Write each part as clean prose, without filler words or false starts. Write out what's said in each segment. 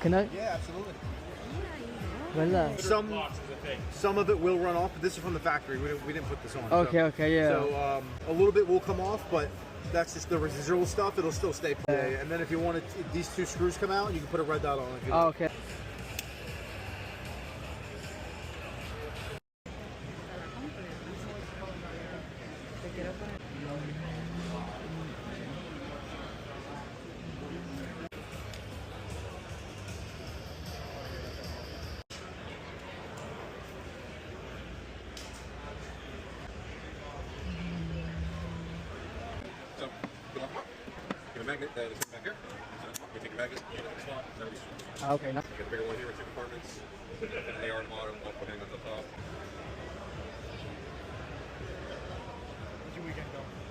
Can I? Yeah, absolutely. Wala. Some of it will run off, but this is from the factory. We didn't put this on. Okay, okay, yeah. So a little bit will come off, but that's just the residual stuff. It'll still stay. Yeah. And then if you want these two screws come out, you can put a red dot on if you like. Okay. So, get a magnet, this is back here. You take a magnet, you put it in the slot, that'll be strong. Okay. Get the bigger one here with two compartments, and they are on the bottom, one hang on the top.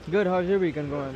Good. How's your weekend going?